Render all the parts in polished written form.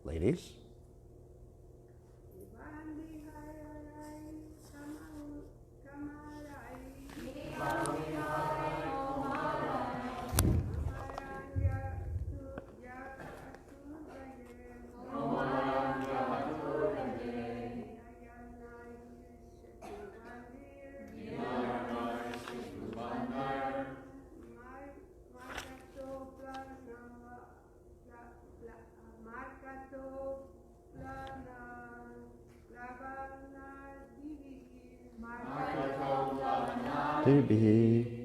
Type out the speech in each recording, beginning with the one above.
Ladies? Devi.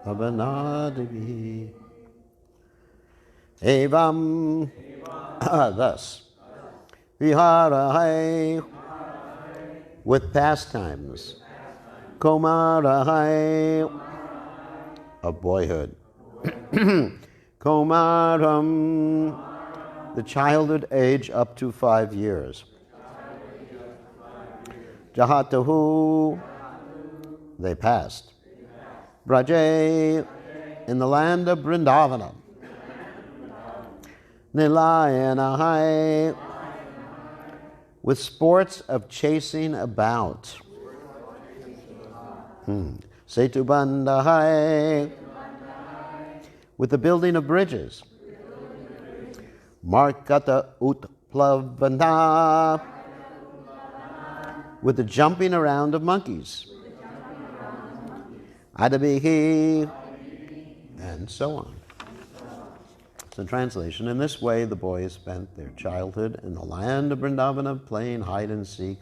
Bhavanadivi. Evam. Thus. Viharahai. With pastimes. Komarahai. Of boyhood. Komaram. The childhood age up to 5 years. Jahatahu. They passed. Braje, in the land of Vrindavana. Nilayanahai, with sports of chasing about. Setubandahai, with the building of bridges. Markata utplavana, with the jumping around of monkeys. Adabihi, and so on. So translation, in this way the boys spent their childhood in the land of Vrindavana, playing hide and seek,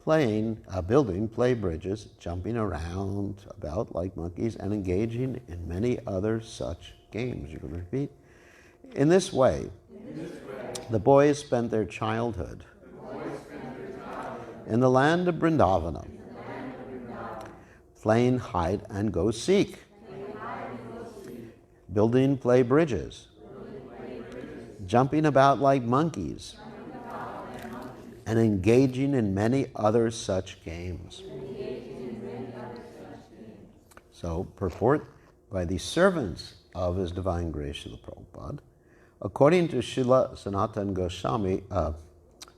building play bridges, jumping around about like monkeys, and engaging in many other such games. You can repeat. In this way, the boys spent their childhood in the land of Vrindavana, playing hide and go seek, building play bridges, jumping about like monkeys, and engaging in many other such games. So, purport by the servants of His Divine Grace Srila Prabhupada. According to Srila Sanatana Goswami,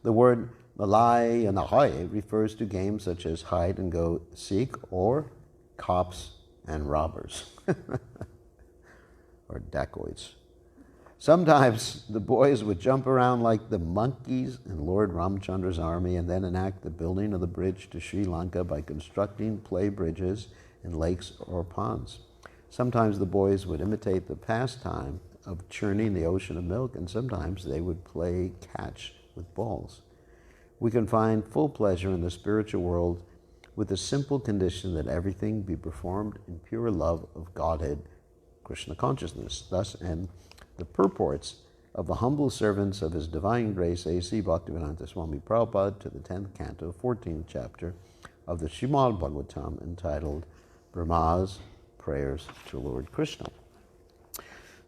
the word Malay and Ahoy refers to games such as hide and go seek or cops and robbers or dacoits. Sometimes the boys would jump around like the monkeys in Lord Ramchandra's army and then enact the building of the bridge to Sri Lanka by constructing play bridges in lakes or ponds. Sometimes the boys would imitate the pastime of churning the ocean of milk, and sometimes they would play catch with balls. We can find full pleasure in the spiritual world with the simple condition that everything be performed in pure love of Godhead, Krishna consciousness. Thus end the purports of the humble servants of His Divine Grace, A.C. Bhaktivedanta Swami Prabhupada, to the 10th canto, 14th chapter of the Srimad Bhagavatam, entitled Brahma's Prayers to Lord Krishna.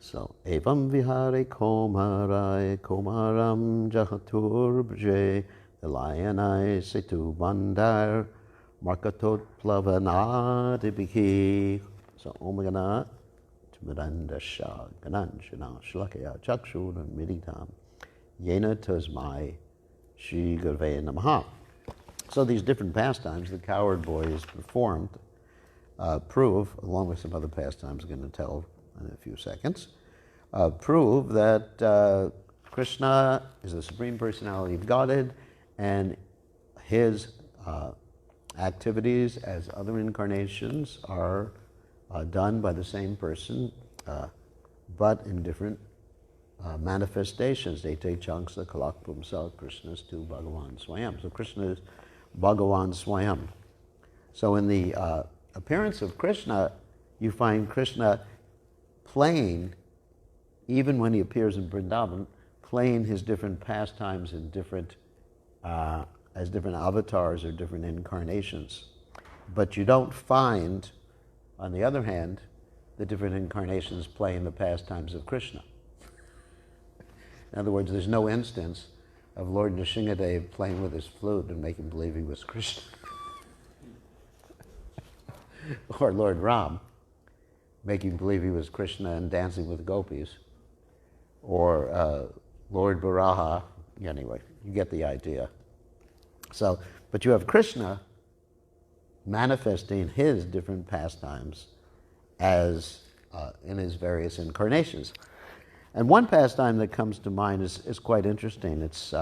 So, Evam vihare komarai komaram jahatur brje Ilayanai setu bandar markatot plavanadibihi. So, Omagana Mirandasha Gananshana Shlakaya Chakshur Miditam Yena Tasmai Shri Gurve Namaha. So these different pastimes the coward boys performed prove, along with some other pastimes I'm going to tell in a few seconds, prove that Krishna is the Supreme Personality of Godhead, and his activities as other incarnations are done by the same person, but in different manifestations. Ete chunks the kalak pumsa Krishna's to Bhagavan Swayam. So Krishna is Bhagavan Swayam. So in the appearance of Krishna, you find Krishna playing, even when he appears in Vrindavan, playing his different pastimes in different, as different avatars or different incarnations. But you don't find, on the other hand, the different incarnations playing the pastimes of Krishna. In other words, there's no instance of Lord Nrsingadev playing with his flute and making believe he was Krishna. Or Lord Ram making believe he was Krishna and dancing with gopis. Or Lord Varaha. Anyway, you get the idea. So, but you have Krishna manifesting his different pastimes as in his various incarnations. And one pastime that comes to mind is quite interesting. It's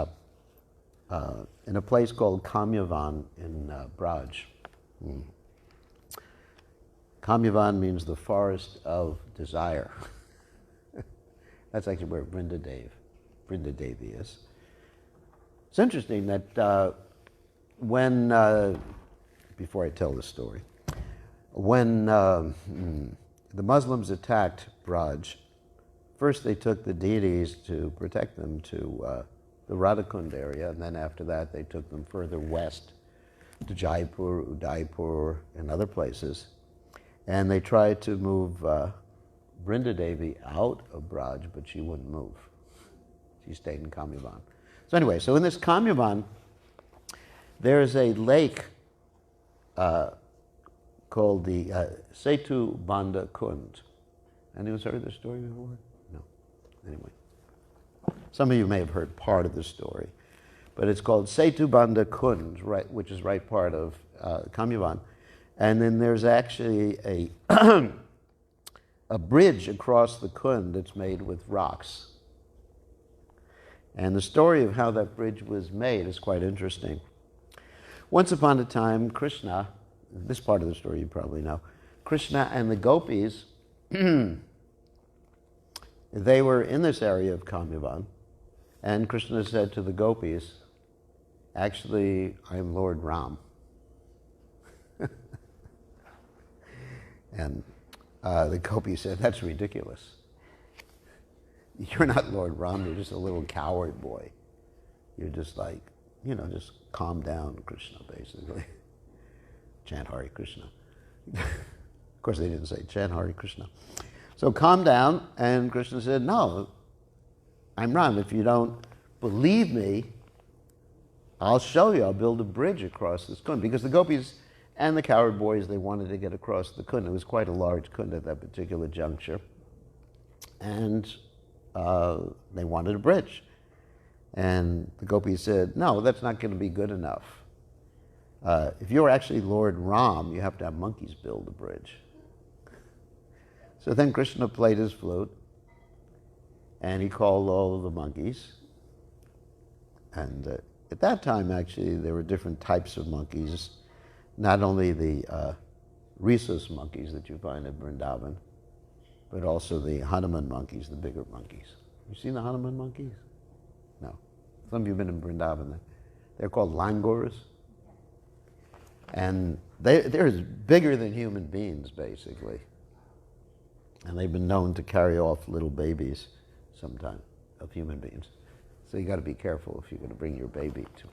in a place called Kamyavan in Braj. Kamyavan means the forest of desire. That's actually where Vrindadevi is. It's interesting that when, before I tell this story, when the Muslims attacked Braj, first they took the deities to protect them to the Radhakund area, and then after that they took them further west to Jaipur, Udaipur, and other places. And they tried to move Vrindadevi out of Braj, but she wouldn't move. She stayed in Kamyavan. So anyway, so in this Kamyavan, there's a lake called the Setu Banda Kund. Anyone's heard this story before? No. Anyway. Some of you may have heard part of the story. But it's called Setu Banda Kund, right, which is right part of Kamyavan. And then there's actually a a bridge across the Kund that's made with rocks. And the story of how that bridge was made is quite interesting. Once upon a time, Krishna, this part of the story you probably know, Krishna and the gopis, they were in this area of Kamyavan, and Krishna said to the gopis, actually, I'm Lord Ram. And the gopis said, that's ridiculous. You're not Lord Ram, you're just a little coward boy. You're just like, just calm down, Krishna, basically. Chant Hare Krishna. Of course, they didn't say chant Hare Krishna. So calm down, and Krishna said, no, I'm Ram. If you don't believe me, I'll show you. I'll build a bridge across this Kund. Because the gopis and the coward boys, they wanted to get across the Kund. It was quite a large Kund at that particular juncture. And they wanted a bridge. And the gopis said, no, that's not going to be good enough. If you're actually Lord Ram, you have to have monkeys build the bridge. So then Krishna played his flute, and he called all of the monkeys. And at that time, actually, there were different types of monkeys. Not only the rhesus monkeys that you find at Vrindavan, but also the Hanuman monkeys, the bigger monkeys. You seen the Hanuman monkeys? No. Some of you have been in Vrindavan. They're called langurs. And they're bigger than human beings, basically. And they've been known to carry off little babies sometimes of human beings. So you got to be careful if you're going to bring your baby to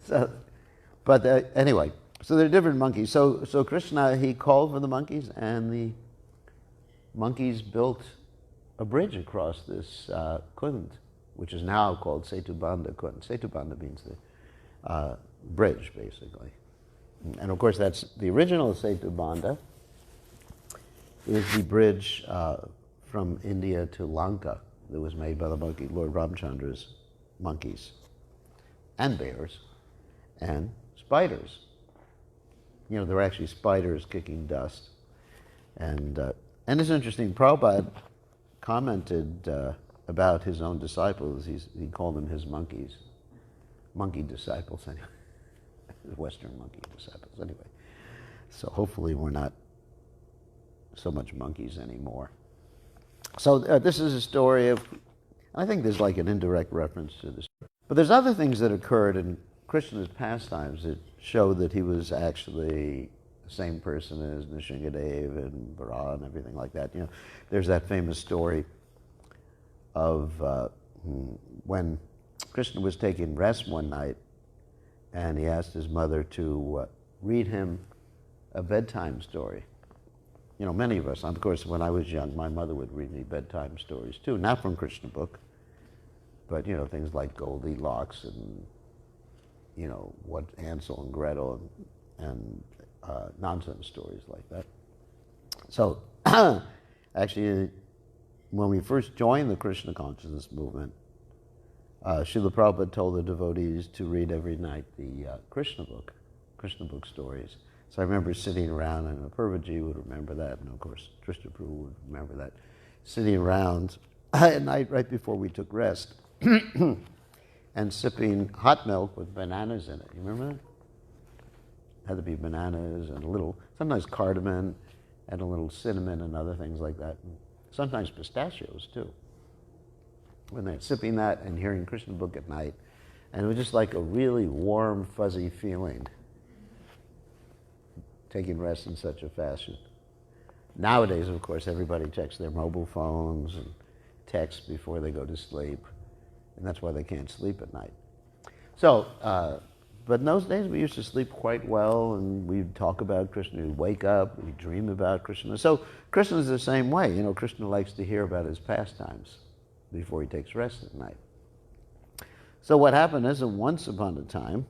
Vrindavan. Anyway, so there are different monkeys. So Krishna, he called for the monkeys, and the monkeys built a bridge across this Kund, which is now called Setubandha Kund. Setubandha means the bridge, basically. And of course, that's the original Setubandha is the bridge from India to Lanka that was made by the monkey, Lord Ramchandra's monkeys, and bears, and spiders. There were actually spiders kicking dust. And And it's interesting, Prabhupada commented about his own disciples. He called them his monkeys, monkey disciples anyway, Western monkey disciples anyway. So hopefully we're not so much monkeys anymore. So this is a story of, I think there's like an indirect reference to this. But there's other things that occurred in Krishna's pastimes that show that he was actually the same person as Nrsingadev and Vara and everything like that. You know, there's that famous story of when Krishna was taking rest one night, and he asked his mother to read him a bedtime story. You know, many of us, of course, when I was young, my mother would read me bedtime stories too, not from Krishna book, but, you know, things like Goldilocks and, you know, what Hansel and Gretel and nonsense stories like that. So, actually, when we first joined the Krishna consciousness movement, Srila Prabhupada told the devotees to read every night the Krishna book stories. So I remember sitting around, and Purvaji would remember that, and of course Trishna Prabhu would remember that, sitting around at night right before we took rest and sipping hot milk with bananas in it. You remember that? Had to be bananas and a little, sometimes cardamom and a little cinnamon and other things like that. And sometimes pistachios too. When they're sipping that and hearing Krishna book at night, and it was just like a really warm, fuzzy feeling, taking rest in such a fashion. Nowadays, of course, everybody checks their mobile phones and texts before they go to sleep, and that's why they can't sleep at night. So, but in those days we used to sleep quite well, and we'd talk about Krishna. We'd wake up, we'd dream about Krishna. So Krishna's the same way. You know, Krishna likes to hear about his pastimes before he takes rest at night. So what happened is that once upon a time,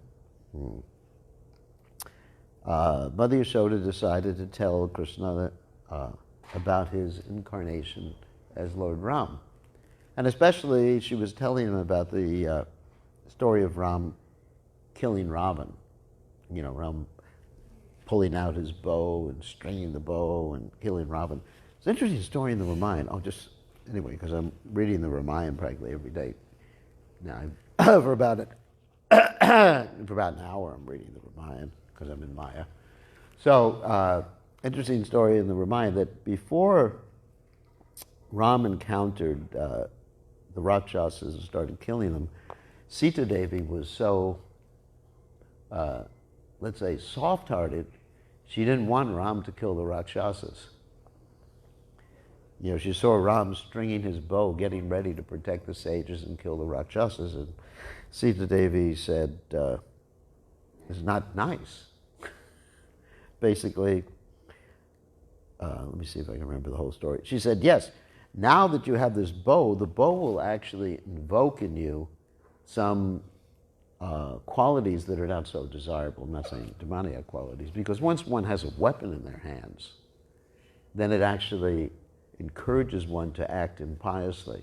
Mother Yashoda decided to tell Krishna about his incarnation as Lord Ram. And especially she was telling him about the story of Ram killing Ravan. You know, Ram pulling out his bow and stringing the bow and killing Ravan. It's an interesting story in the Ramayana. Anyway, because I'm reading the Ramayana practically every day. Now, for about an hour I'm reading the Ramayana, because I'm in Maya. So, interesting story in the Ramayana that before Ram encountered the Rakshasas and started killing them, Sita Devi was so, let's say, soft-hearted, she didn't want Ram to kill the Rakshasas. You know, she saw Ram stringing his bow, getting ready to protect the sages and kill the Rakshasas, and Sita Devi said, it's not nice. Basically, let me see if I can remember the whole story. She said, yes, now that you have this bow, the bow will actually invoke in you some qualities that are not so desirable. I'm not saying demoniac qualities, because once one has a weapon in their hands, then it actually encourages one to act impiously.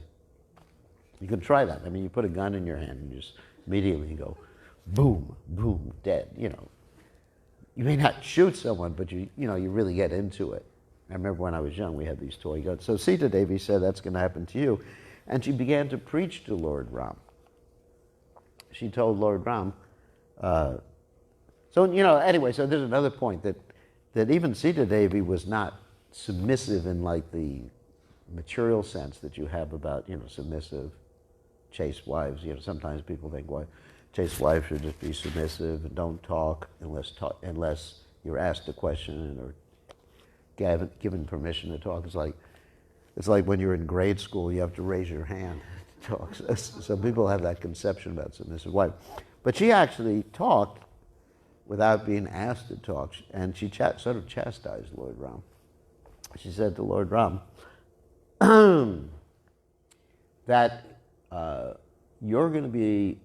You can try that. I mean, you put a gun in your hand and you just immediately go, boom, boom, dead. You know, you may not shoot someone, but you really get into it. I remember when I was young, we had these toy guns. So Sita Devi said that's going to happen to you, and she began to preach to Lord Ram. She told Lord Ram. Anyway, so there's another point that even Sita Devi was not submissive in like the material sense that you have about, submissive chaste wives. Sometimes people think, well, chaste wives should just be submissive and don't talk unless you're asked a question or given permission to talk. It's like when you're in grade school, you have to raise your hand to talk. So people have that conception about submissive wife. But she actually talked without being asked to talk, and she sort of chastised Lord Ram. She said to Lord Ram that you're going to be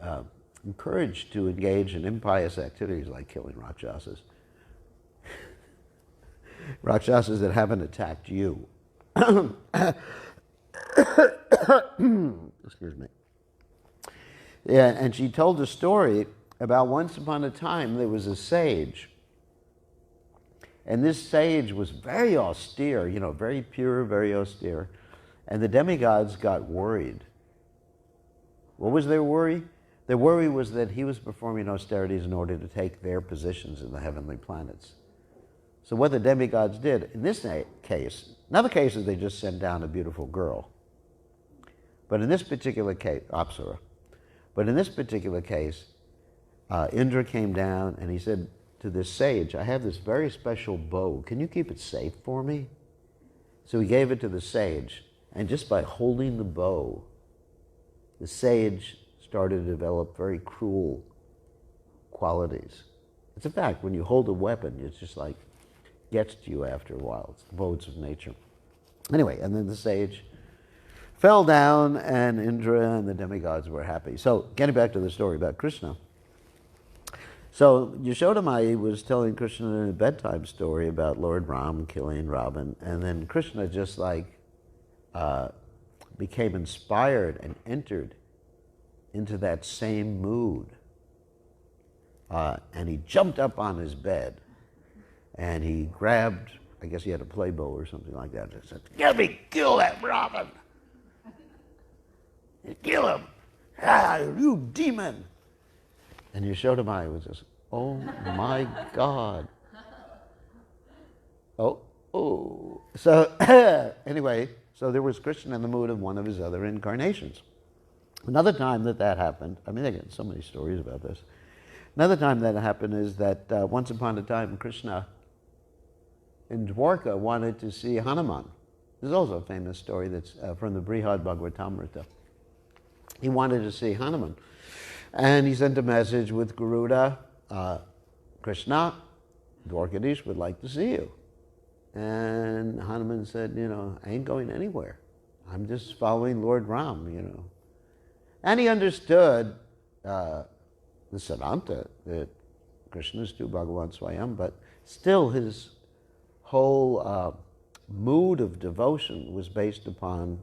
encouraged to engage in impious activities like killing Rakshasas. Rakshasas that haven't attacked you. Excuse me. Yeah, and she told a story about once upon a time there was a sage, And this sage was very austere, very pure, very austere. And the demigods got worried. What was their worry? Their worry was that he was performing austerities in order to take their positions in the heavenly planets. So what the demigods did, in this case, in other cases they just sent down a beautiful girl. But in this particular case, Apsara, but in this particular case, Indra came down and he said to this sage, I have this very special bow. Can you keep it safe for me? So he gave it to the sage. And just by holding the bow, the sage started to develop very cruel qualities. It's a fact, when you hold a weapon, it's just like, gets to you after a while. It's the modes of nature. Anyway, and then the sage fell down and Indra and the demigods were happy. So, getting back to the story about Krishna. So, Yashodamai was telling Krishna a bedtime story about Lord Ram killing Ravan, and then Krishna just became inspired and entered into that same mood. And he jumped up on his bed and he grabbed, I guess he had a play bow or something like that, and said, "Let me kill that Ravan! Kill him! Ah, you demon!" And Yashodamai was just, oh my God. Oh. So anyway, so there was Krishna in the mood of one of his other incarnations. Another time that happened, I mean, they get so many stories about this. Another time that happened is that once upon a time, Krishna in Dwarka wanted to see Hanuman. There's also a famous story that's from the Brihad Bhagavatamrita. He wanted to see Hanuman. And he sent a message with Garuda, Krishna, Dwarkadish would like to see you. And Hanuman said, I ain't going anywhere. I'm just following Lord Ram, And he understood the Siddhanta that Krishna is tu Bhagavan Swayam, but still his whole mood of devotion was based upon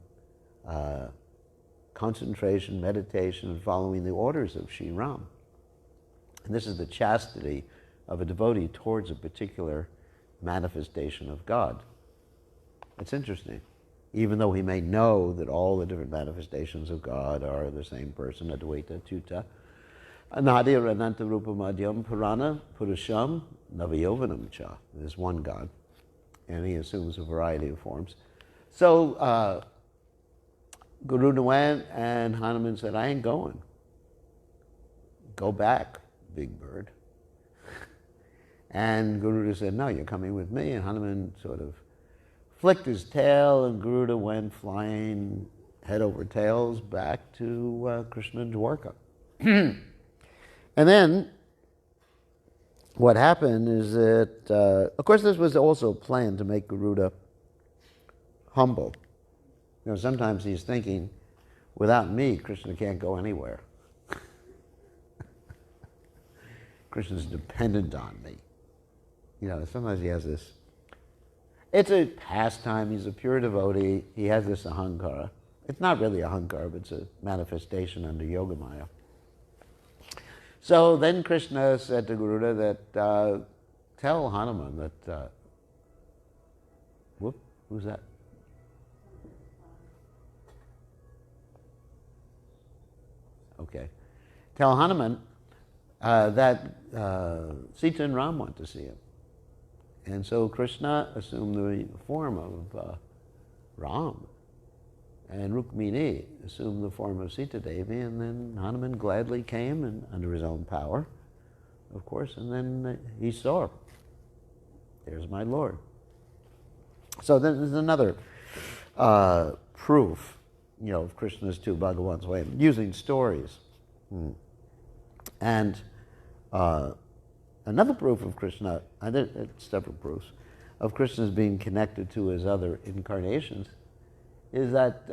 concentration, meditation, and following the orders of Sri Ram. And this is the chastity of a devotee towards a particular manifestation of God. It's interesting. Even though he may know that all the different manifestations of God are the same person, Advaita, Tuta, Anadir, Ananta, Rupa, Madhyam, Purana, Purusham, Navayovanam Cha. There's one God, and he assumes a variety of forms. So Garuda went, and Hanuman said, I ain't going. Go back, big bird. And Garuda said, no, you're coming with me. And Hanuman sort of flicked his tail, and Garuda went flying head over tails back to Krishna and Dwarka. And then what happened is that, of course, this was also planned to make Garuda humble. Sometimes he's thinking, without me, Krishna can't go anywhere. Krishna's dependent on me. Sometimes he has this. It's a pastime. He's a pure devotee. He has this ahankara. It's not really ahankara, but it's a manifestation under Yogamaya. So then Krishna said to Garuda that, tell Hanuman that, who's that? Okay. Tell Hanuman that Sita and Ram want to see him. And so Krishna assumed the form of Ram. And Rukmini assumed the form of Sita Devi, and then Hanuman gladly came, and under his own power, of course, and then he saw, there's my Lord. So then there's another proof, of Krishna's tu Bhagavan's way, using stories. And another proof of Krishna, it's several proofs, of Krishna's being connected to his other incarnations, is that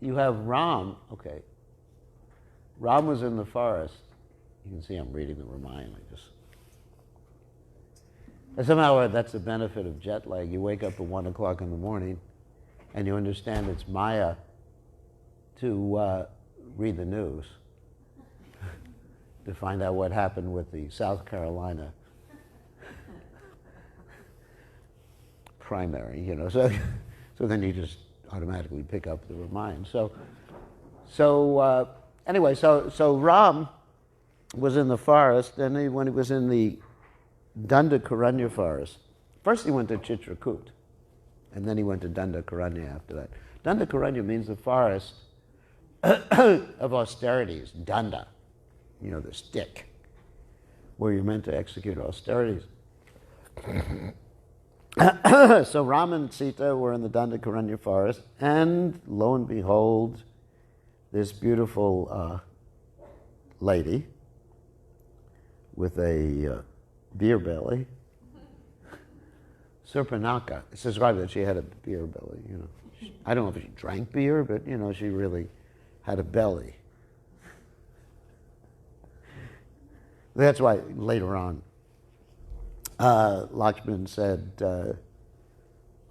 you have Ram. Okay, Ram was in the forest. You can see I'm reading the Ramayana. And somehow that's the benefit of jet lag. You wake up at 1 o'clock in the morning, and you understand it's Maya to read the news to find out what happened with the South Carolina primary, you know. So then you just automatically pick up the Ramayana. Anyway, so Ram was in the forest, and when he was in the Dandakaranya forest, first he went to Chitrakoot, and then he went to Dandakaranya after that. Dandakaranya means the forest of austerities, danda, you know, the stick, where you're meant to execute austerities. So Ram and Sita were in the Dandakaranya forest, and lo and behold, this beautiful lady with a beer belly, Surpanaka. It's described that she had a beer belly, you know. I don't know if she drank beer, but, you know, she really had a belly. That's why later on, Lakshman said to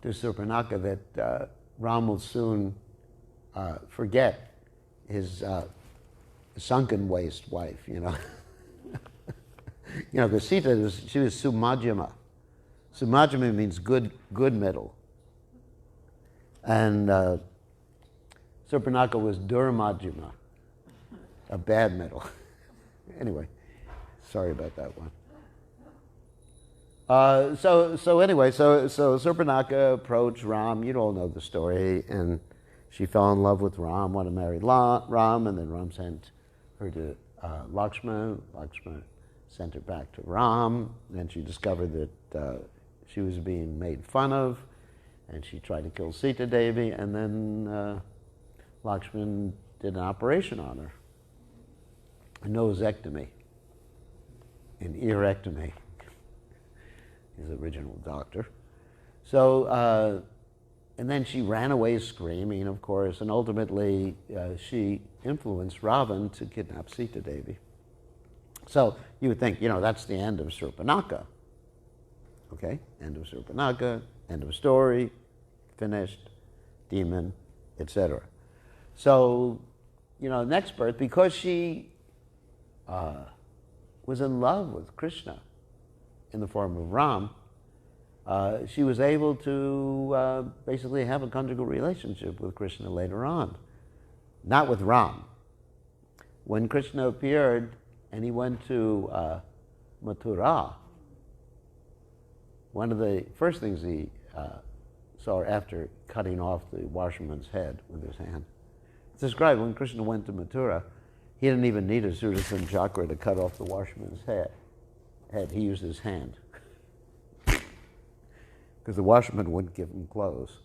Surpanaka that Ram will soon forget his sunken waist wife, you know. You know, because Sita, she was Sumajyama. Sumajyama means good middle. And Surpanaka was Durmajyama, a bad middle. Anyway, sorry about that one. So Surpanaka approached Ram. You all know the story, and she fell in love with Ram, wanted to marry Ram, and then Ram sent her to Lakshmana. Lakshmana sent her back to Ram, and she discovered that she was being made fun of, and she tried to kill Sita Devi, and then Lakshman did an operation on her, a nosectomy, an earectomy. He's the original doctor. So, and then she ran away screaming, of course, and ultimately she influenced Ravan to kidnap Sita Devi. So you would think, you know, that's the end of Surpanaka. Okay, end of Surpanaka, end of story, finished, demon, etc. So, you know, next birth, because she was in love with Krishna in the form of Ram, she was able to basically have a conjugal relationship with Krishna later on. Not with Ram. When Krishna appeared and he went to Mathura, one of the first things he saw after cutting off the washerman's head with his hand, it's described when Krishna went to Mathura, he didn't even need a Sudarshan chakra to cut off the washerman's head. He used his hand, because the washerman wouldn't give him clothes.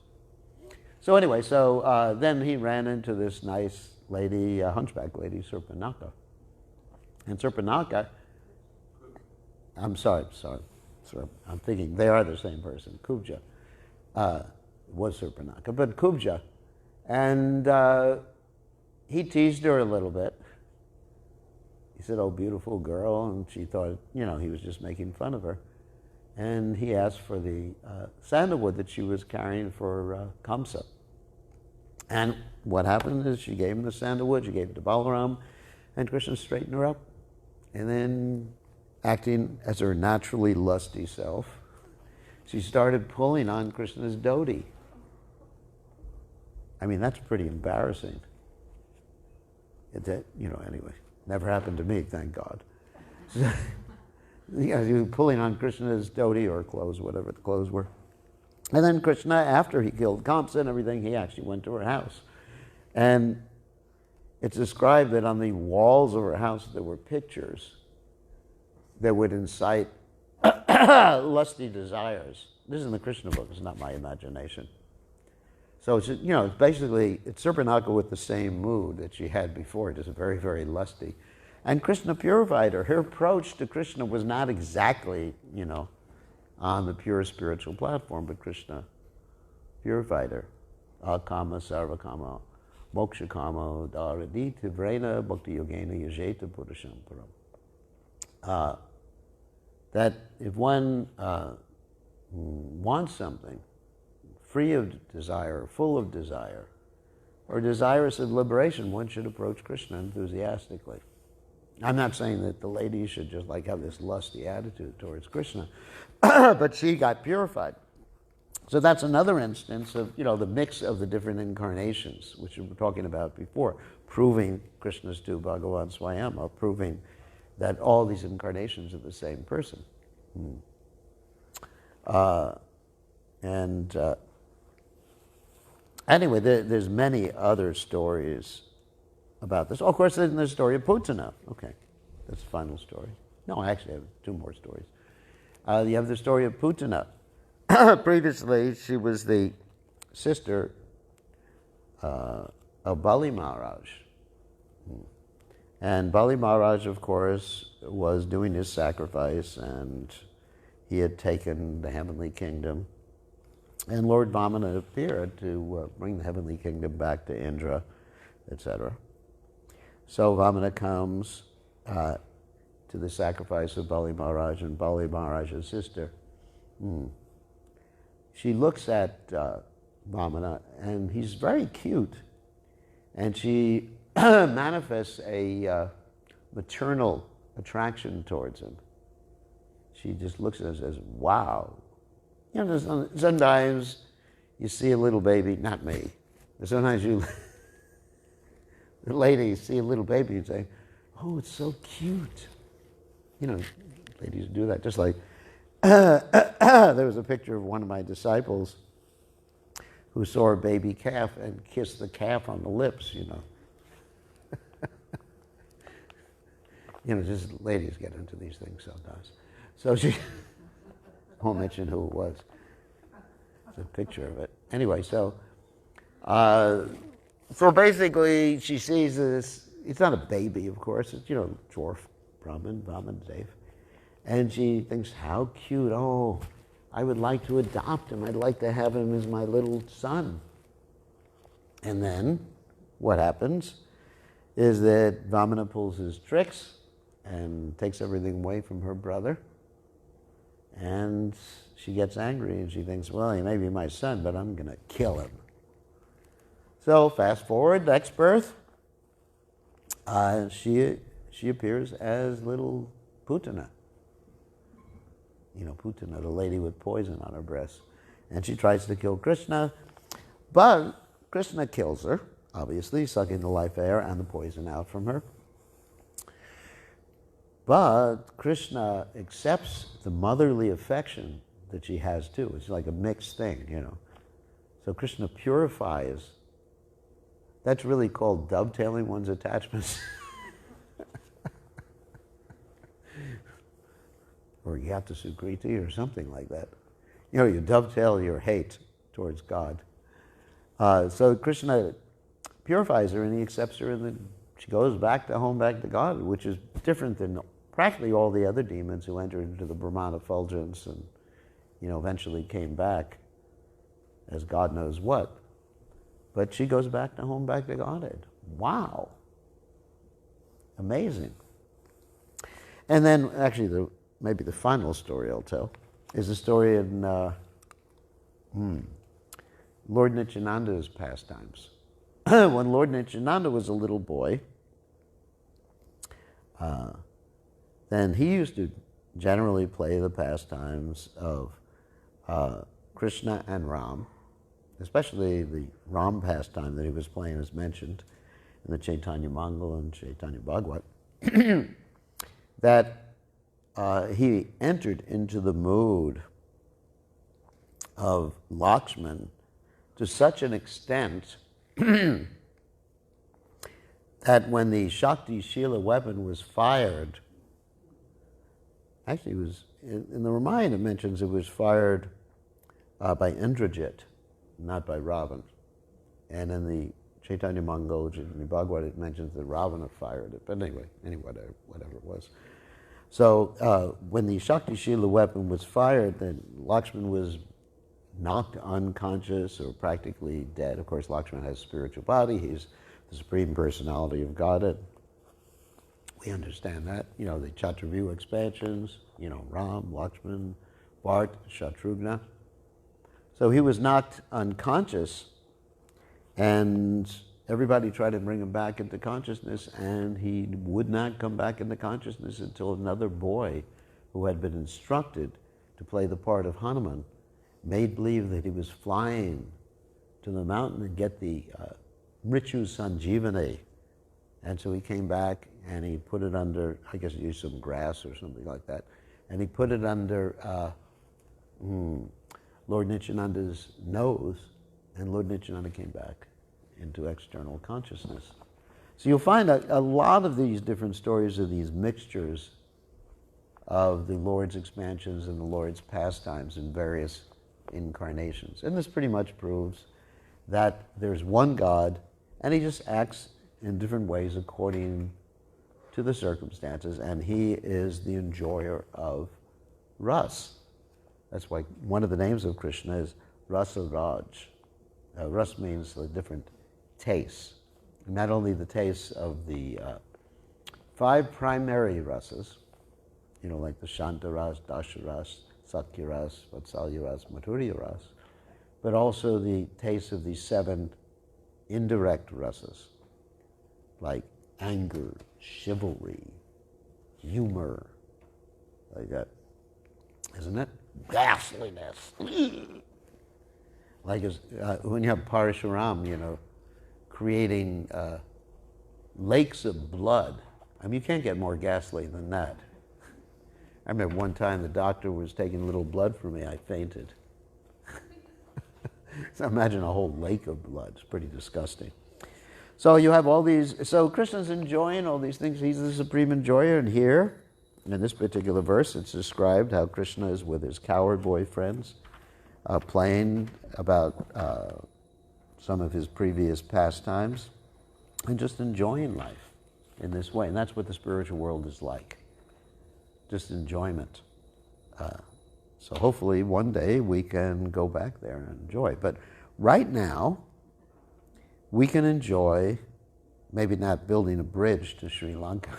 So anyway, then he ran into this nice lady, hunchback lady, Surpanaka. And Surpanaka, I'm sorry, I'm thinking they are the same person. Kubja was Surpanaka, but Kubja, and he teased her a little bit. He said, "Oh, beautiful girl," and she thought, you know, he was just making fun of her. And he asked for the sandalwood that she was carrying for Kamsa. And what happened is she gave him the sandalwood, she gave it to Balaram, and Krishna straightened her up. And then, acting as her naturally lusty self, she started pulling on Krishna's dhoti. I mean, that's pretty embarrassing. Anyway, never happened to me, thank God. So, you know, pulling on Krishna's dhoti or clothes, whatever the clothes were. And then Krishna, after he killed Kamsa and everything, he actually went to her house. And it's described that on the walls of her house there were pictures that would incite lusty desires. This is in the Krishna book, it's not my imagination. So it's, you know, it's basically, it's Surpanaka with the same mood that she had before, just very, very lusty. And Krishna purified her. Her approach to Krishna was not exactly, you know, on the pure spiritual platform, but Krishna purified her. Akama sarvakama mokshakama dharadi tivrena bhakti yogena yajeta purusham param. That if one wants something free of desire, full of desire, or desirous of liberation, one should approach Krishna enthusiastically. I'm not saying that the lady should just like have this lusty attitude towards Krishna, but she got purified. So that's another instance of, the mix of the different incarnations, which we were talking about before, proving Krishna's tu Bhagavan Swayam, or proving that all these incarnations are the same person. Anyway, there's many other stories about this. Oh, of course, there's the story of Putana. Okay, that's the final story. No, I actually have two more stories. You have the story of Putana. Previously, she was the sister of Bali Maharaj. And Bali Maharaj, of course, was doing his sacrifice, and he had taken the heavenly kingdom. And Lord Vamana appeared to bring the heavenly kingdom back to Indra, etc. So Vamana comes to the sacrifice of Bali Maharaj, and Bali Maharaj's sister. She looks at Vamana, and he's very cute. And she manifests a maternal attraction towards him. She just looks at him and says, wow. Sometimes you see a little baby, not me, but sometimes the ladies see a little baby and say, oh, it's so cute. Ladies do that, just like there was a picture of one of my disciples who saw a baby calf and kissed the calf on the lips, just ladies get into these things sometimes. So she, won't mention who it was. It's a picture of it. Anyway, so basically she sees this, it's not a baby, of course, it's, dwarf, Brahman, Dev. And she thinks, how cute, oh, I would like to adopt him. I'd like to have him as my little son. And then what happens is that Vamana pulls his tricks and takes everything away from her brother. And she gets angry and she thinks, well, he may be my son, but I'm going to kill him. So fast forward, next birth, she appears as little Putana. Putana, the lady with poison on her breast. And she tries to kill Krishna, but Krishna kills her, obviously, sucking the life air and the poison out from her. But Krishna accepts the motherly affection that she has too. It's like a mixed thing, So Krishna purifies. That's really called dovetailing one's attachments. Or Yata Sukriti or something like that. You dovetail your hate towards God. So Krishna purifies her and he accepts her, and then she goes back to God, which is different than practically all the other demons who entered into the Brahmana effulgence and, eventually came back as God knows what. But she goes back to Godhead. Wow. Amazing. And then, actually, maybe the final story I'll tell is the story in Lord Nityananda's pastimes. When Lord Nityananda was a little boy, then he used to generally play the pastimes of Krishna and Ram, especially the Ram pastime that he was playing is mentioned in the Chaitanya Mangal and Chaitanya Bhagavat, that he entered into the mood of Lakshman to such an extent that when the Shakti Shila weapon was fired, actually it was, in the Ramayana it mentions it was fired by Indrajit, not by Ravan. And in the Chaitanya Mangal, Chaitanya Bhagavat, it mentions that Ravana fired it. But anyway, whatever it was. So when the Shakti Shila weapon was fired, then Lakshman was knocked unconscious or practically dead. Of course, Lakshman has a spiritual body. He's the Supreme Personality of Godhead. We understand that. The Chaturvyu expansions, Ram, Lakshman, Bharat, Shatrughna. So he was knocked unconscious, and everybody tried to bring him back into consciousness, and he would not come back into consciousness until another boy who had been instructed to play the part of Hanuman made believe that he was flying to the mountain and get the Mritu Sanjivani. And so he came back and he put it under, I guess he used some grass or something like that, and he put it under Lord Nityananda's nose, and Lord Nityananda came back into external consciousness. So you'll find a lot of these different stories of these mixtures of the Lord's expansions and the Lord's pastimes in various incarnations. And this pretty much proves that there's one God, and he just acts in different ways according to the circumstances, and he is the enjoyer of ras. That's why one of the names of Krishna is Rasa Raj. Ras means the different tastes. Not only the tastes of the 5 primary rasas, like the Shanta ras, Dasha ras, Sakya ras, Vatsalya ras, Madhurya ras, but also the tastes of these 7 indirect rasas, like anger, chivalry, humor, like that. Isn't it? Ghastliness. Like when you have Parashuram, creating lakes of blood. I mean, you can't get more ghastly than that. I remember one time the doctor was taking a little blood from me, I fainted. So imagine a whole lake of blood. It's pretty disgusting. So you have all these, so Krishna's enjoying all these things. He's the supreme enjoyer, and here, in this particular verse, it's described how Krishna is with his cowherd boy friends, playing about some of his previous pastimes, and just enjoying life in this way. And that's what the spiritual world is like, just enjoyment. So hopefully one day we can go back there and enjoy. But right now, we can enjoy, maybe not building a bridge to Sri Lanka,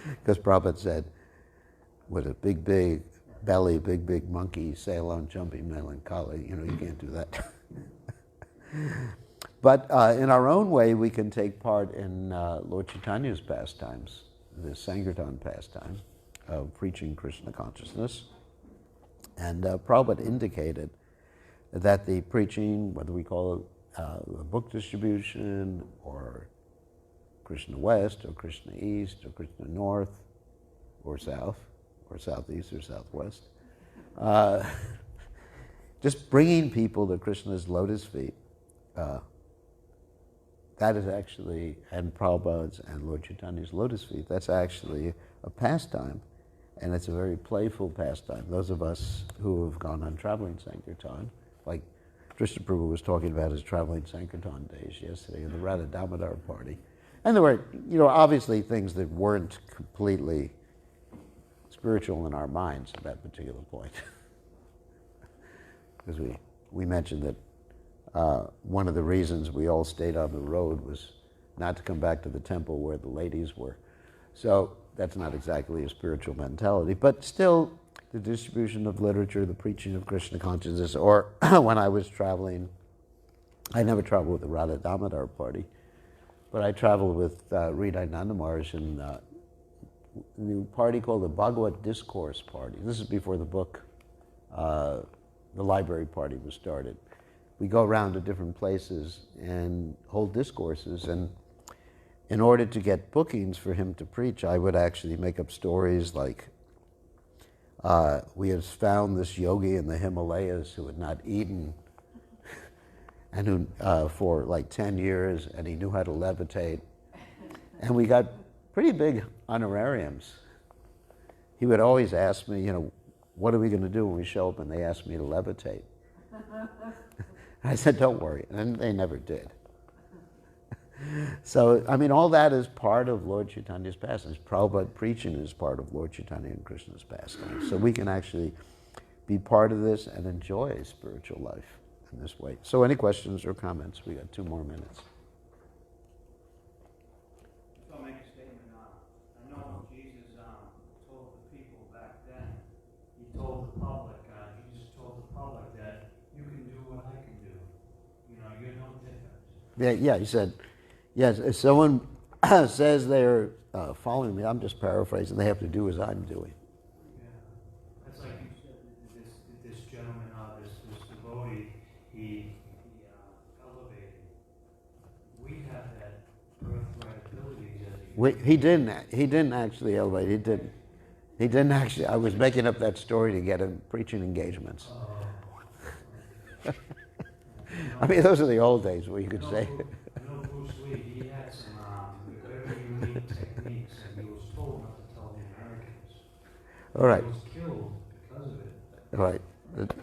because Prabhupada said, with a big belly, big monkey, sail on jumping melancholy, you can't do that. But in our own way, we can take part in Lord Chaitanya's pastimes, the Sankirtan pastime of preaching Krishna consciousness. And Prabhupada indicated that the preaching, whether we call it the book distribution, or Krishna West, or Krishna East, or Krishna North, or South, or Southeast, or Southwest, just bringing people to Krishna's lotus feet, that is actually, and Prabhupada's and Lord Chaitanya's lotus feet, that's actually a pastime, and it's a very playful pastime. Those of us who have gone on traveling Sankirtan, like Krishna Prabhu was talking about his traveling Sankirtan days yesterday in the Radha Damodar party. And there were, obviously things that weren't completely spiritual in our minds at that particular point. Because we mentioned that one of the reasons we all stayed on the road was not to come back to the temple where the ladies were. So that's not exactly a spiritual mentality, but still the distribution of literature, the preaching of Krishna consciousness, or when I was traveling, I never traveled with the Radha Damodar party, but I traveled with Hridaya Nanda Maharaj in a party called the Bhagavad Discourse Party. This is before the book, the library party was started. We go around to different places and hold discourses, and in order to get bookings for him to preach, I would actually make up stories like, we had found this yogi in the Himalayas who had not eaten and who for like 10 years, and he knew how to levitate. And we got pretty big honorariums. He would always ask me, what are we going to do when we show up and they ask me to levitate? I said, don't worry, and they never did. So, I mean, all that is part of Lord Chaitanya's pastime. Prabhupada preaching is part of Lord Chaitanya and Krishna's pastime. So we can actually be part of this and enjoy spiritual life in this way. So any questions or comments? We got 2 more minutes. So I'll make a statement. I know Jesus told the people back then, he told the public, Jesus told the public that you can do what I can do. You're no different. Yeah, he said, yes, if someone says they're following me, I'm just paraphrasing, they have to do as I'm doing. Yeah. That's like you said, this gentleman He didn't actually elevate. He didn't actually. I was making up that story to get him preaching engagements. I mean, those are the old days where you could say. I know Bruce Lee, he had some very unique techniques, and he was told not to tell the Americans. All right. He was killed because of it. All right.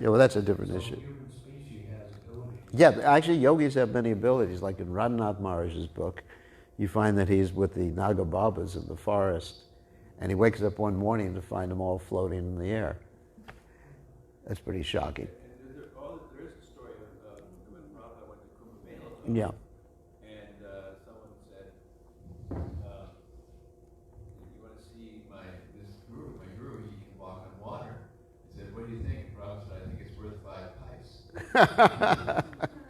Yeah, well, that's a different So issue. the human species has abilities. Yeah, actually, yogis have many abilities. Like in Radhanath Maharaj's book, you find that he's with the Naga Babas in the forest, and he wakes up one morning to find them all floating in the air. That's pretty shocking. And there is a story of when Prabhupada went to Kumbh Mela. Yeah. And someone said, you want to see my guru, he can walk on water. He said, what do you think? And Prabhupada said, I think it's worth 5 pice.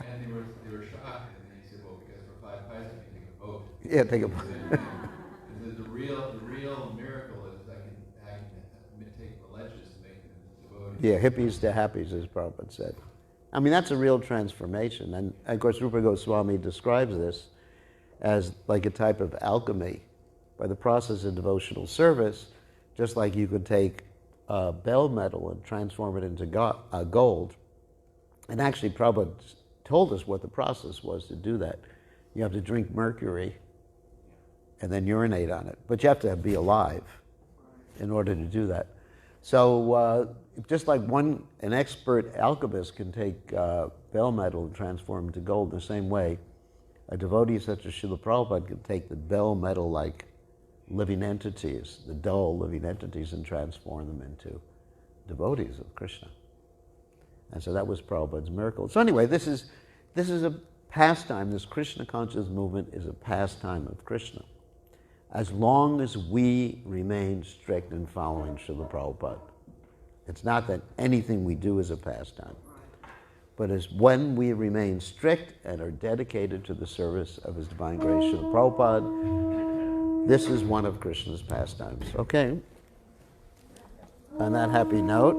And they were shocked. And then he said, well, because for 5 pice, I can take a boat. Yeah, think about it. The real miracle is I can take the ledges and make them devotees. Yeah, hippies to happies, as Prabhupada said. I mean, that's a real transformation. And of course, Rupa Goswami describes this as like a type of alchemy. By the process of devotional service, just like you could take bell metal and transform it into gold. And actually, Prabhupada told us what the process was to do that. You have to drink mercury and then urinate on it. But you have to be alive in order to do that. So just like an expert alchemist can take bell metal and transform it to gold in the same way, a devotee such as Srila Prabhupada can take the bell metal-like living entities, the dull living entities, and transform them into devotees of Krishna. And so that was Prabhupada's miracle. So anyway, this is a pastime. This Krishna conscious movement is a pastime of Krishna, as long as we remain strict in following Srila Prabhupada. It's not that anything we do is a pastime, but it's when we remain strict and are dedicated to the service of His Divine Grace Srila Prabhupada. This is one of Krishna's pastimes. Okay. On that happy note,